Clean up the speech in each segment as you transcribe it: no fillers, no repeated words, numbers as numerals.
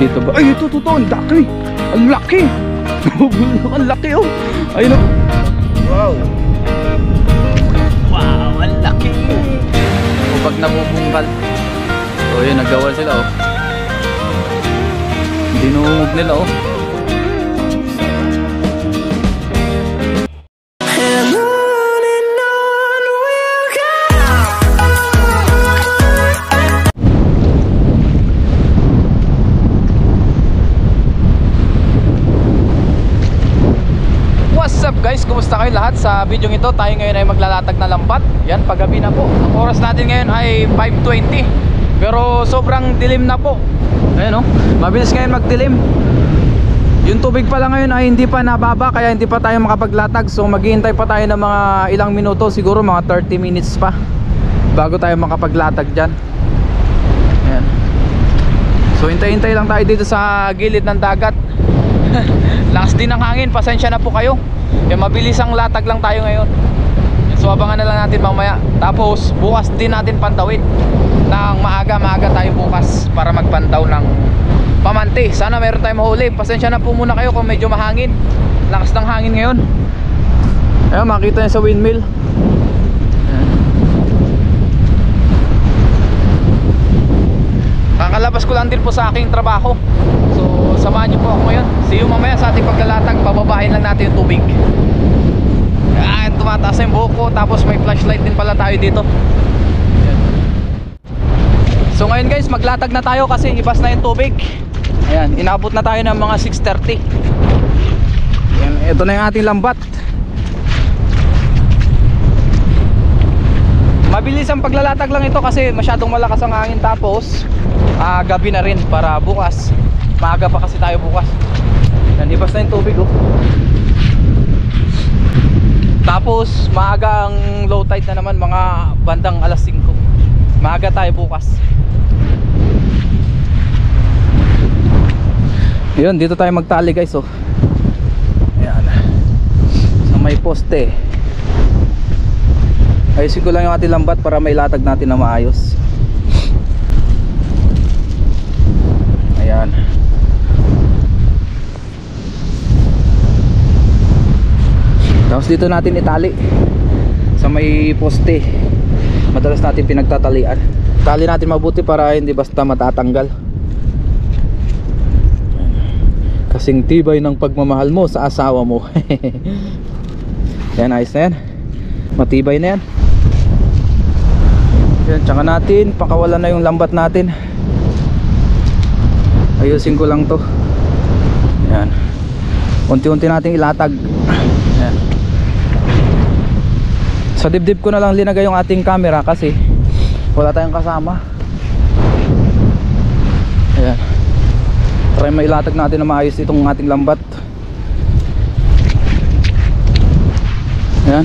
Dito ba? Ay, ito, ang laki. Ang laki. Ang laki, oh. Ayun, oh. Wow. Wow, ang laki. O, pag nabubungkal. So, yun, nagawa sila, oh. Dinungog nila, oh. Guys, kumusta kayo lahat? Sa video ito, tayo ngayon ay maglalatag na lambat. Yan, paggabi na po. Ang oras natin ngayon ay 5:20. Pero sobrang dilim na po. Ayun, oh, mabilis ngayon magdilim. Yung tubig pala ngayon ay hindi pa nababa, kaya hindi pa tayo makapaglatag. So maghihintay pa tayo ng mga ilang minuto, siguro mga 30 minutes pa bago tayo makapaglatag dyan. Ayan. So hintay-hintay lang tayo dito sa gilid ng dagat. Lakas din ng hangin, pasensya na po kayo. Mabilis ang latag lang tayo ngayon. So abangan na lang natin mamaya. Tapos bukas din natin pantawin ng maaga tayo bukas para magpantaw ng pamanti. Sana meron tayong mahuli. Pasensya na po muna kayo kung medyo mahangin. Lakas ng hangin ngayon. Ayun, makita nyo sa windmill. Kakalabas ko lang din po sa aking trabaho. So samahan nyo po ako ngayon. See you mamaya sa ating paglalatag. Pababahin lang natin yung tubig. Ayan, tumataas yung buhok ko. Tapos may flashlight din pala tayo dito. Ayan. So ngayon guys, maglatag na tayo kasi ibas na yung tubig. Ayan, inabot na tayo ng mga 6:30. Ayan, ito na yung ating lambat. Mabilis ang paglalatag lang ito kasi masyadong malakas ang hangin. Tapos gabi na rin para bukas. Maaga pa kasi tayo bukas. Yan, ibas na yung tubig, oh. Tapos maaga ang low tide na naman, mga bandang alas 5. Maaga tayo bukas. Yun, dito tayo magtali guys, oh. Ayan, sa may poste. Ayusin ko lang yung ating lambat para may latag natin na maayos. Ayan. Tapos dito natin itali sa may poste. Madalas natin pinagtatalian. Tali natin mabuti para hindi basta matatanggal. Kasing tibay ng pagmamahal mo sa asawa mo. Yan, ayos na yan. Matibay na yan. Yan, tsaka natin pakawalan na yung lambat natin. Ayusin ko lang to. Yan. Unti-unti nating ilatag. Yan. Sa dibdib ko na lang linagay yung ating camera kasi wala tayong kasama. Ayan. Try mailatag natin na maayos itong ating lambat. Ayan.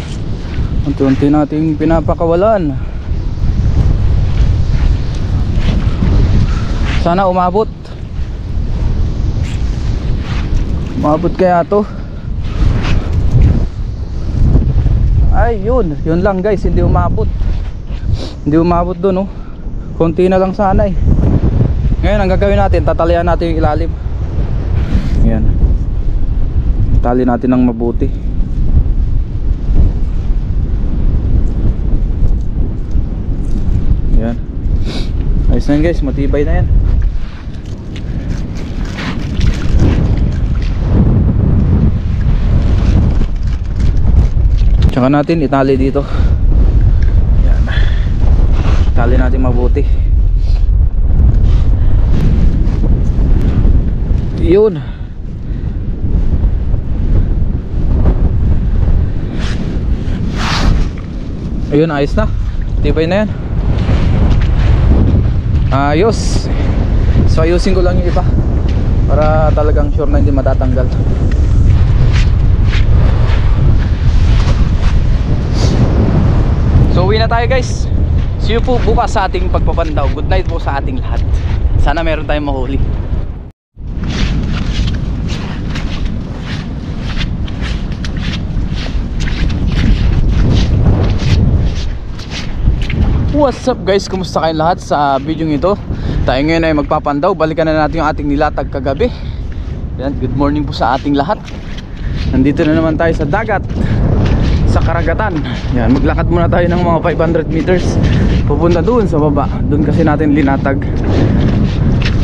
Unti-unti nating pinapakawalan. Sana umabot. Umabot kaya to. Ay, yun lang guys, hindi umabot. Hindi umabot doon, oh. Konti na lang sana eh. Ngayon ang gagawin natin, tatalian natin yung ilalim. Ayan. Tali natin ng mabuti. Ayan. Ayos na yan guys, matibay na yan. Tsaka natin itali dito. Ayan. Itali natin mabuti. Yun. Ayun, ayos na. Tibay na yan. Ayos. So ayusin ko lang yung iba para talagang sure na hindi matatanggal. So uwi na tayo guys. See you po bukas sa ating pagpapandaw. Good night po sa ating lahat. Sana meron tayong mahuli. What's up guys? Kumusta kayong lahat? Sa video ito Tayo ngayon ay magpapandaw. Balikan na natin yung ating nilatag kagabi. Yan, good morning po sa ating lahat. Nandito na naman tayo sa dagat, sa karagatan. Yan, maglakad muna tayo ng mga 500 meters pupunta doon sa baba. Doon kasi natin linatag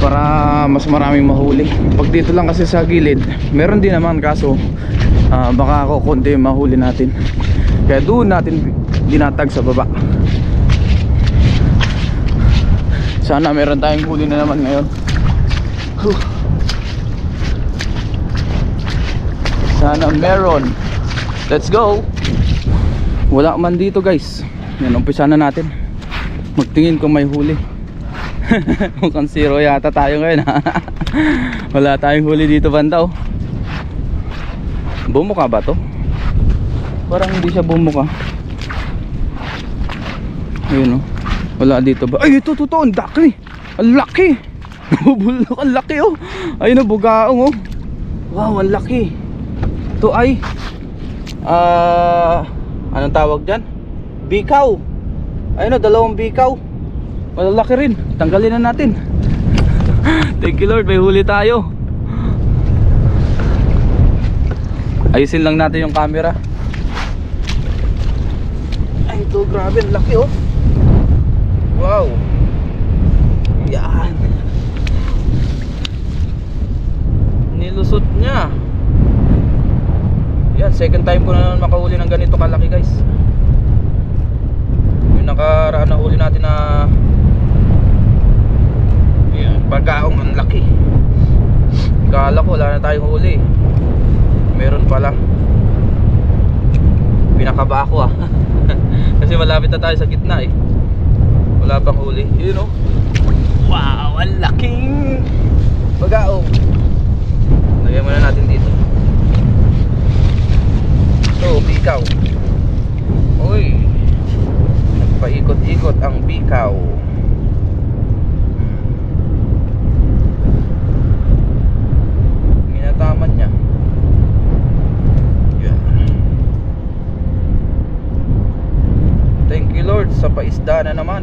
para mas maraming mahuli. Pag dito lang kasi sa gilid, meron din naman, kaso baka ako konti mahuli natin. Kaya doon natin linatag sa baba. Sana meron tayong huli na naman ngayon. Sana meron. Let's go. Wala man dito guys. Yan, umpisa na natin. Magtingin kung may huli. Mukhang zero yata tayo ngayon. Wala tayong huli dito banda oh. Bumuka ba to? Parang hindi siya bumuka. Ayun oh. Wala dito ba? Ay, ito, ang laki. Ang laki. Nabubulok, ang laki oh. Ayun oh, bugaong oh. Wow, ang laki. Ito ay anong tawag dyan? Bikaw. Ayun oh, dalawang bikaw. Malalaki rin. Tanggalin na natin. Thank you Lord, may huli tayo. Ayusin lang natin yung camera. Ay, ito, grabe, ang laki oh. Wow. Yan. Nilusot niya. Yan, second time ko na makahuli ng ganito kalaki guys. Yung nakaraan na huli natin na yan, pagkaong ang laki. Kala ko wala na tayong huli. Meron pala. Pinakaba ako ah. Kasi malapit na tayo sa gitna eh. Wala pang huli. Yun o. Wow, ang laking pagkaong. Lagyan muna natin dito. Ito, bikaw. Uy, nagpaikot-ikot ang bikaw. Ginataman niya. Yan. Thank you Lord sa paisda na naman.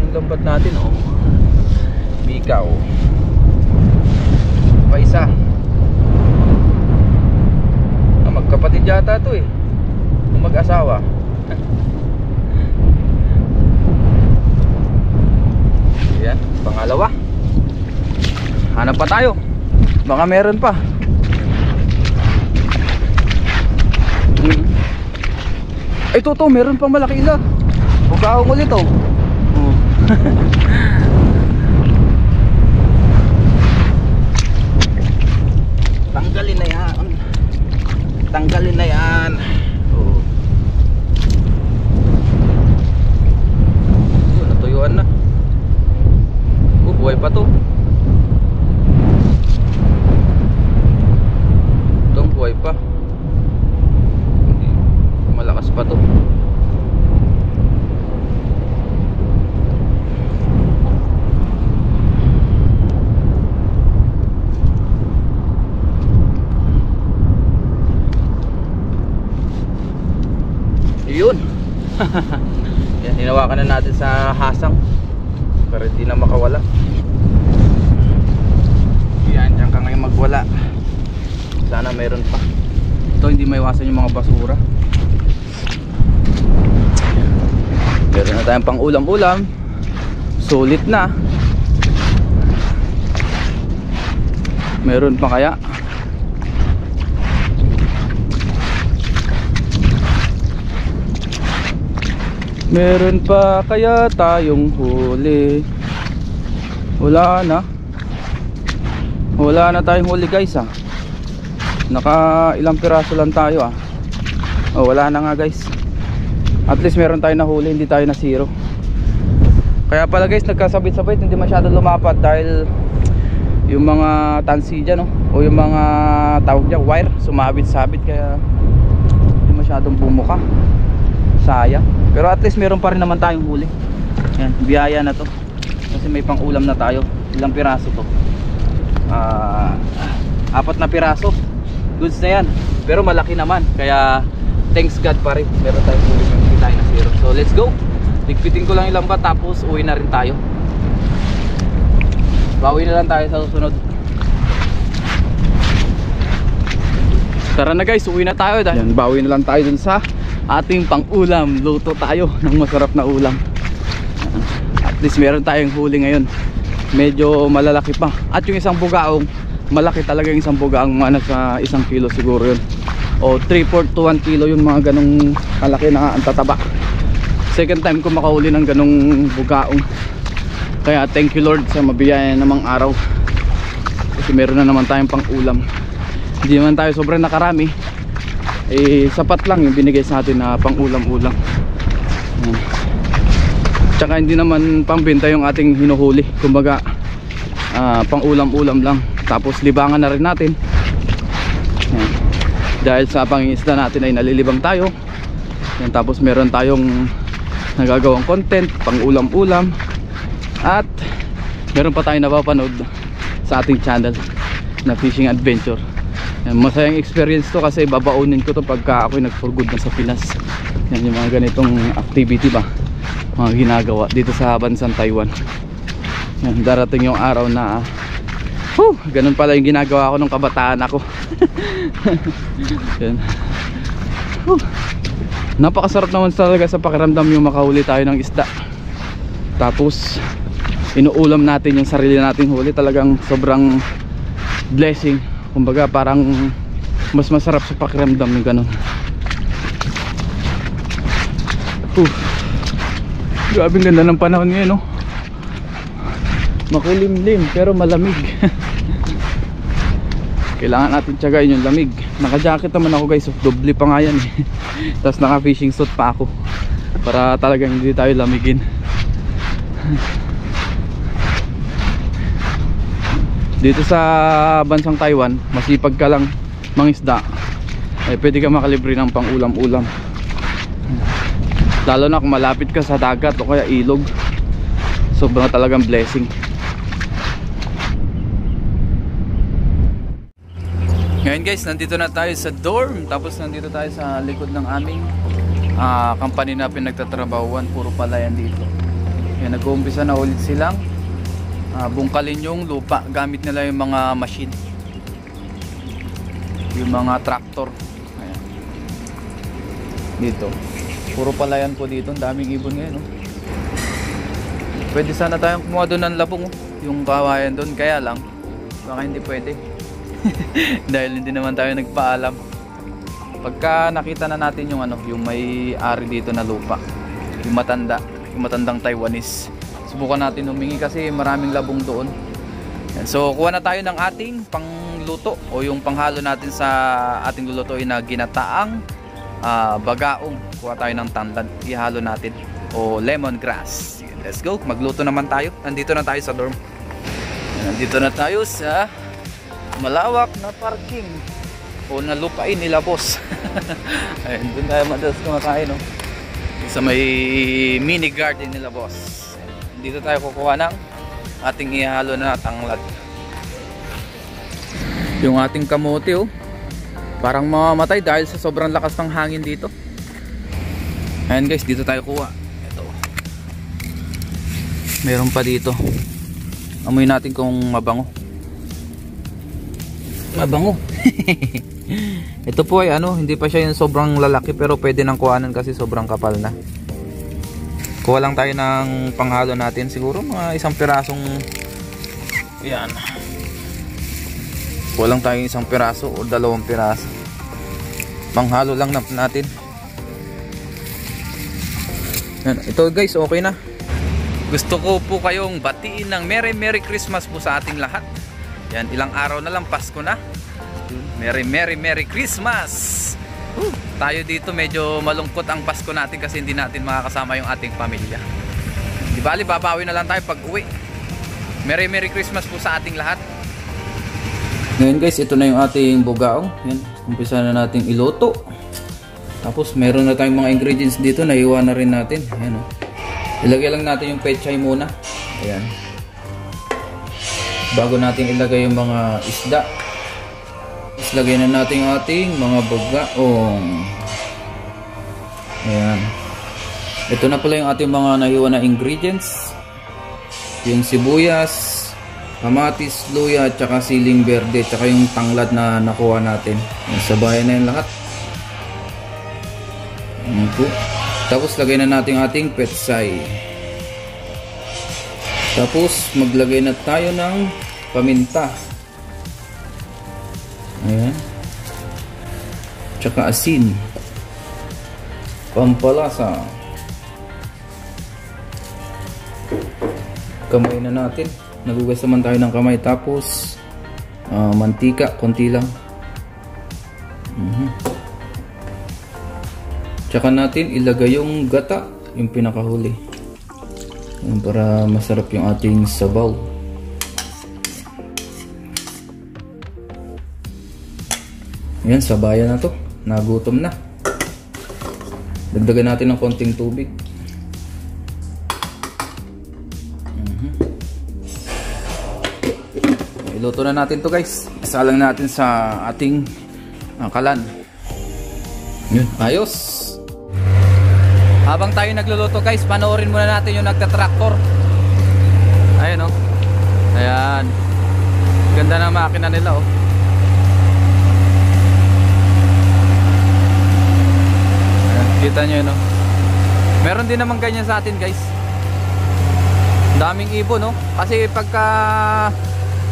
Lambat natin oh. Bikaw. Pa isa. Magkapatid yata to eh. Mag-asawa. Yan, pangalawa. Hanap pa tayo. Baka meron pa. Ito to, meron pang malaki ila. Bukaong ulit oh. Tanggalin na yan. Tanggalin na yan. Oh. Natuyuan na. Buhay pa to. Itong buhay pa. Malakas pa to. Yun. Yan, hinawakan na natin sa hasang para hindi na makawala. Yan, dyan ka ngayon magwala. Sana mayroon pa. Ito, hindi maiwasan yung mga basura. Meron na tayong pang ulam-ulam. Sulit na. Meron pa kaya? Meron pa kaya tayong huli? Wala na. Wala na tayong huli guys ah. Naka ilang piraso lang tayo ah. Oh, wala na nga guys. At least meron tayo na huli, hindi tayo na zero. Kaya pala guys, nagkasabit-sabit, hindi masyado lumapat dahil yung mga tansi dyan, no? O yung mga tawag dyan, wire, sumabit-sabit, kaya hindi masyadong bumuka. Sayang. Pero at least meron pa rin naman tayong huli. Yan, biyaya na to. Kasi may pang ulam na tayo. Ilang piraso to? 4 na piraso. Goods na yan. Pero malaki naman. Kaya thanks God pa rin. Meron tayong huli yung hindi tayo na zero. So let's go. Ligpitin ko lang yung lambat tapos uwi na rin tayo. Bawi na lang tayo sa susunod. Tara na guys, uwi na tayo. Yan, bawi na lang tayo dun sa ating pang-ulam. Luto tayo ng masarap na ulam. At least meron tayong huli ngayon. Medyo malalaki pa. At yung isang bugaong, malaki talaga yung isang bugaong, mga nasa 1 kilo siguro yun. O 3/4 to 1 kilo yung mga ganong kalaki na ang tataba. Second time ko makahuli ng ganong bugaong. Kaya thank you Lord sa mabiyayan namang araw. Kasi meron na naman tayong pang-ulam. Hindi naman tayo sobrang nakarami, sapat lang yung binigay sa atin na pang ulam-ulam. Tsaka hindi naman pambenta yung ating hinuhuli. Kumbaga pang ulam-ulam lang. Tapos libangan na rin natin. Dahil sa pangingisda natin ay nalilibang tayo. Tapos meron tayong nagagawang content, pang ulam-ulam. At meron pa tayong napapanood sa ating channel na fishing adventure. Masayang experience to kasi babaunin ko to pagka ako'y nag-for good na sa Pinas. Yan yung mga ganitong activity ba, mga ginagawa dito sa bansang Taiwan. Yan, darating yung araw na ganun pala yung ginagawa ko nung kabataan ako. Yan. Napakasarap naman talaga sa pakiramdam yung makahuli tayo ng isda. Tapos inuulam natin yung sarili nating huli. Talagang sobrang blessing. Kumbaga parang mas masarap sa pakiramdam yung ganun. Grabe ganda ng panahon ngayon, no? Makulimlim pero malamig. Kailangan natin tiyagain yung lamig. Naka-jacket naman ako guys, doble pa nga yan. Tapos naka-fishing suit pa ako para talagang hindi tayo lamigin. Dito sa bansang Taiwan, masipag ka lang mangisda, pwede ka makalibre ng pang ulam-ulam. Lalo na kung malapit ka sa dagat o kaya ilog. Sobrang talagang blessing. Ngayon guys, nandito na tayo sa dorm. Tapos nandito tayo sa likod ng aming company na pinagtatrabahuan. Puro palayan dito. Yan, nag-uumpisa na ulit silang bungkalin yung lupa. Gamit nila yung mga machine, yung mga tractor. Ayan. Dito puro palayan po dito. Ang daming ibon ngayon, no? Pwede sana tayong kumuha doon ng labong, yung kawayan doon. Kaya lang baka hindi pwede. Dahil hindi naman tayo nagpaalam. Pagka nakita na natin yung yung may ari dito na lupa, yung matandang Taiwanese, subukan natin humingi kasi maraming labong doon. So kuha na tayo ng ating pangluto o yung panghalo natin sa ating lulutuin na ginataang bagaong. Kuha tayo ng tanlad, ihalo natin, o lemongrass. Let's go, magluto naman tayo. Nandito na tayo sa dorm. Nandito na tayo sa malawak na parking o na lupain nila boss. Ayun, doon tayo madalas kumakain, no? Sa may mini garden nila boss. Dito tayo kukuha ng ating ihalo na tanglad. Yung ating kamote, parang mamamatay dahil sa sobrang lakas ng hangin dito. Ayan guys, dito tayo kuha. Ito, meron pa dito. Amoy natin kung mabango. Mabango. Ito po ay hindi pa siya yung sobrang lalaki, pero pwede nang kuhanan kasi sobrang kapal na. Kuha lang tayo ng panghalo natin, siguro mga 1 pirasong, yan. Kuha lang tayo 1 piraso o 2 piraso. Panghalo lang natin. Yan. Ito guys, okay na. Gusto ko po kayong batiin ng Merry Christmas po sa ating lahat. Yan, ilang araw na lang Pasko na. Merry Christmas. Tayo dito medyo malungkot ang Pasko natin kasi hindi natin makakasama yung ating pamilya. Di bali, babawi na lang tayo pag uwi. Merry Christmas po sa ating lahat. Ngayon guys, ito na yung ating bugaong. Yan, umpisa na natin iluto. Tapos meron na tayong mga ingredients dito na iwan na rin natin. Ayan, ilagay lang natin yung pechay muna. Ayan. Bago natin ilagay yung mga isda. Tapos lagay na natin ang ating mga bagaong. Ayan. Ito na pala yung ating mga nahiwa na ingredients. Yung sibuyas, kamatis, luya, at saka siling berde, at saka yung tanglad na nakuha natin. Sabayan na yung lahat. Tapos lagay na natin ating petsay. Tapos maglagay na tayo ng paminta. Ayan. Tsaka asin. Pampalasa. Kamay na natin. Nagugas naman tayo ng kamay. Tapos mantika, konti lang. Tsaka natin ilagay yung gata, yung pinakahuli. Yan, para masarap yung ating sabaw. Yan, sabayan na to. Nagutom na. Dagdagan natin ng konting tubig. Iluto na natin to, guys. Isalang natin sa ating kalan. Yun, ayos. Habang tayo nagluluto, guys, panoorin muna natin yung nagtatraktor. Ayun, oh. Ayan. Ganda ng makina nila, oh. Ayan, kita nyo yun, oh. Meron din naman ganyan sa atin, guys. Daming ibon, no? Kasi pagka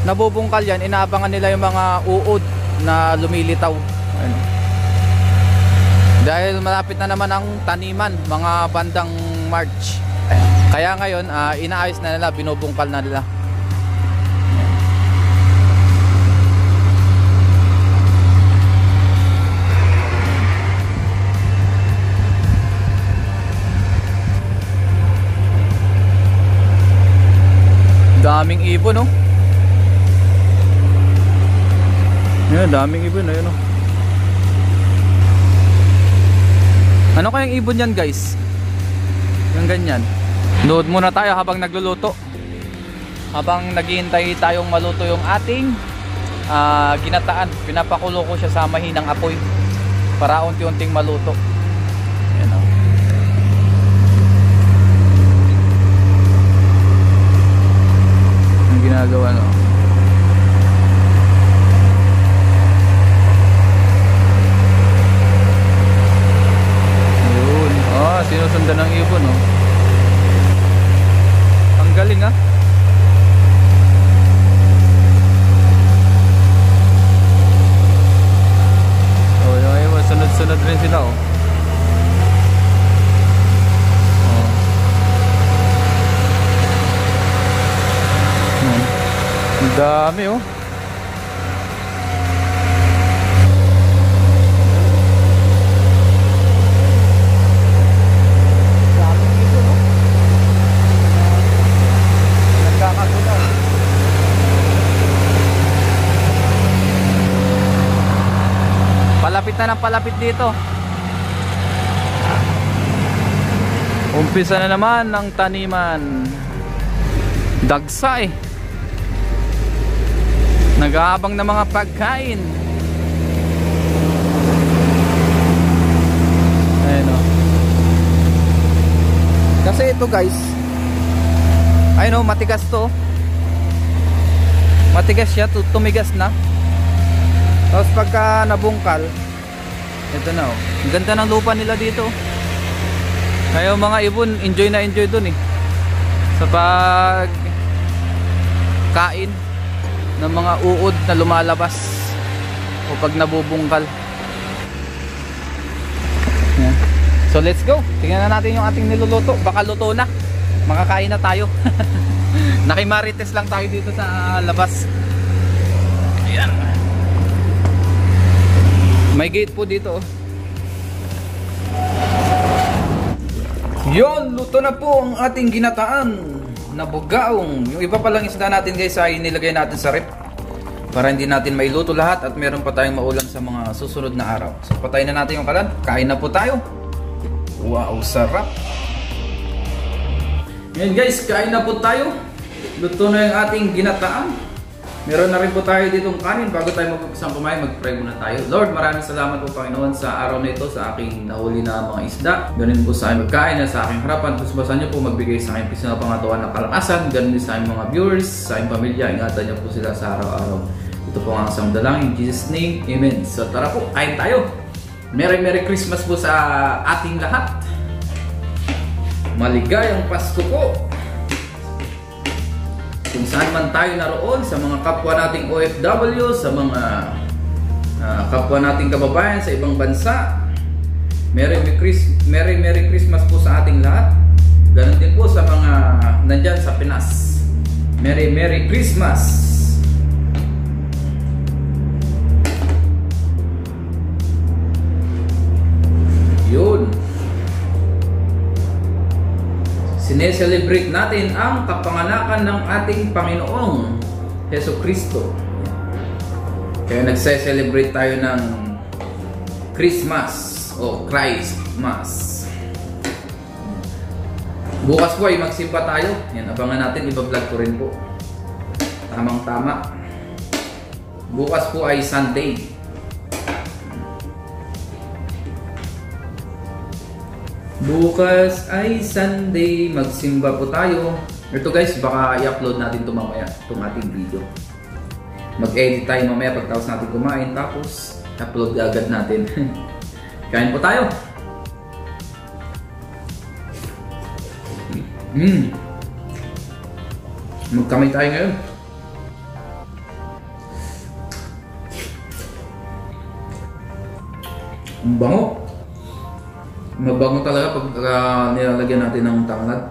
nabubungkal yan, inaabangan nila yung mga uod na lumilitaw. Ayun. Dahil malapit na naman ang taniman, mga bandang March. Kaya ngayon, inaayos na nila, binubungkal na nila. Daming ibon, no? Yan, daming ibon, ayun, no? Ano kayang ibon yan, guys? Yung ganyan. Load muna tayo habang nagluluto. Habang naghihintay tayong maluto yung ating ginataan. Pinapakulo ko siya sa mahinang apoy para unti-unting maluto. Ayan, o. Ang ginagawa, no? Sinusundan ng ibon, oh. Ang galing, ah. Oh, yung ibon, sunod-sunod rin sila, oh. Oh. Ang dami, oh. Palapit na ng palapit dito. Umpisa na naman ng taniman. Dagsa, eh. Nag-aabang na mga pagkain. Ayun, oh. Kasi ito, guys, ayun, oh, matigas to. Matigas siya, tumigas na. Tapos pagka nabungkal, ito na, oh. Ang ganda ng lupa nila dito. Kaya mga ibon, enjoy na enjoy dun, eh. Sa pag kain ng mga uod na lumalabas o pag nabubungkal. Yan. So let's go. Tingnan na natin yung ating niluluto. Baka luto na. Makakain na tayo. Nakimarites lang tayo dito sa labas. Ayan. May gate po dito, oh. Yon, luto na po ang ating ginataan na bugaong. Yung iba palang isda natin, guys, ay nilagay natin sa rep para hindi natin mailuto lahat at meron pa tayong maulam sa mga susunod na araw. So patayin na natin yung kalan. Kain na po tayo. Wow, sarap. Ngayon, guys, kain na po tayo. Luto na yung ating ginataan. Meron na rin po tayo ditong kanin. Bago tayo mag-umpisa kumain, mag-pray muna tayo. Lord, maraming salamat po Panginoon sa araw na ito, sa aking nahuli na mga isda. Ganun po sa aking magkain na sa aking harapan. Kusbasan niyo po magbigay sa aking piso na pangatawan ng kalakasan. Ganun din sa aking mga viewers, sa aking pamilya. Ingatan niyo po sila sa araw-araw. Ito po ang asang dalangin. In Jesus' name, Amen. So tara po, kain tayo. Merry Christmas po sa ating lahat. Maligayang Pasko po. Kung saan man tayo naroon, sa mga kapwa nating OFW, sa mga kapwa nating kababayan sa ibang bansa, Merry Christmas po sa ating lahat. Ganun din po sa mga nandyan sa Pinas. Merry Christmas! Yun. Sineselebrate natin ang kapanganakan ng ating Panginoong Heso Kristo. Kaya nagse-celebrate tayo ng Christmas o Christmas. Bukas po ay magsimba tayo. Yan, abangan natin, iba-vlog ko rin po. Tamang-tama. Bukas po ay Sunday. Bukas ay Sunday, magsimba po tayo. Ito guys, baka i-upload natin ito mamaya, itong ating video. Mag-edit tayo mamaya pagtapos natin kumain, tapos upload agad natin. Kain po tayo. Magkamay tayo ngayon. Ang bango. Mabango talaga pag nilalagyan natin ng tanglad.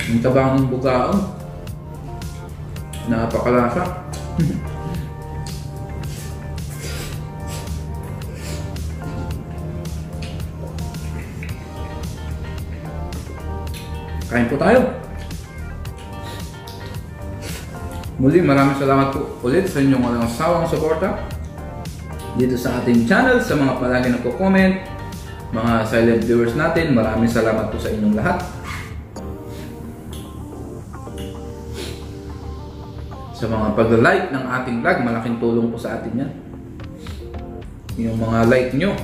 Ang tabang ng bukaon. Napakalasa. Kain po tayo. Muli, maraming salamat po ulit sa inyong walang sawang suporta dito sa ating channel, sa mga palagi nagko-comment, mga silent viewers natin, maraming salamat po sa inyong lahat. Sa mga pag-like ng ating vlog, malaking tulong po sa atin yan. Yung mga like nyo.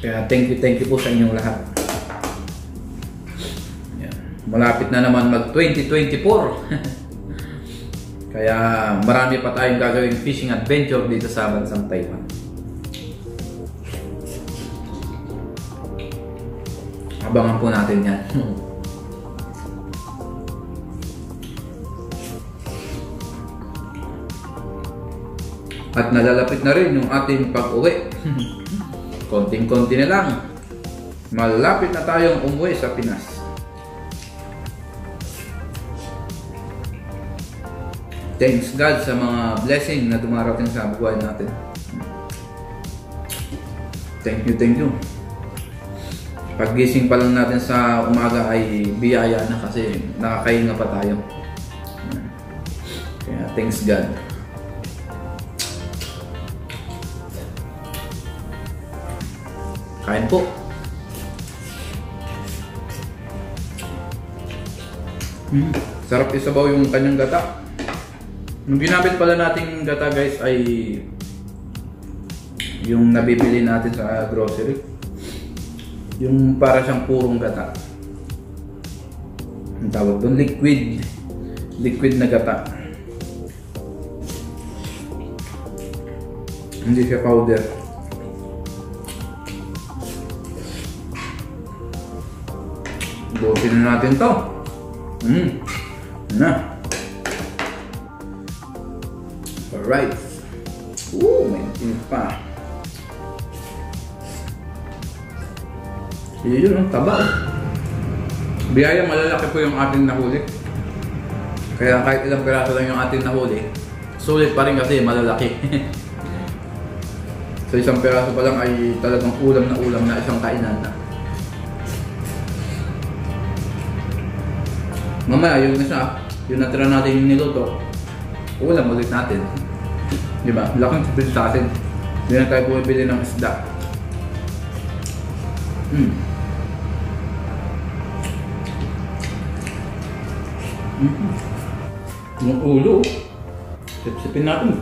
Kaya thank you po sa inyong lahat. Malapit na naman mag 2024. Kaya marami pa tayong gagawing fishing adventure dito sa bansang Taiwan. Abangan po natin yan. At nalalapit na rin yung ating pag-uwi. Konting-konti na lang. Malapit na tayong umuwi sa Pinas. Thanks God sa mga blessing na dumarating sa buhay natin. Thank you. Paggising pa lang natin sa umaga ay biyaya na kasi nakakahinga pa tayo. Kaya thanks God. Kain po. Sarap isabaw yung kanyang gata. Yung ginamit pala nating gata guys ay yung nabibili natin sa grocery. Yung para siyang purong gata. Ang tawag doon, liquid na gata. Hindi siya powder. Bukin na natin to. Na. Alright. May tinit pa. Yun ang taba. Biyaya, malalaki po yung ating nahuli. Kaya kahit ilang piraso lang yung ating nahuli, sulit pa rin kasi malalaki. Sa isang piraso pa lang ay talagang ulam na isang kainan na. Mamaya, yun na siya. Yung natira natin yung niluto, ulam ulit natin. Diba? Laking sabil sa atin. Hindi na tayo bumibili ng isda. Yung ulo. Sipsipin natin.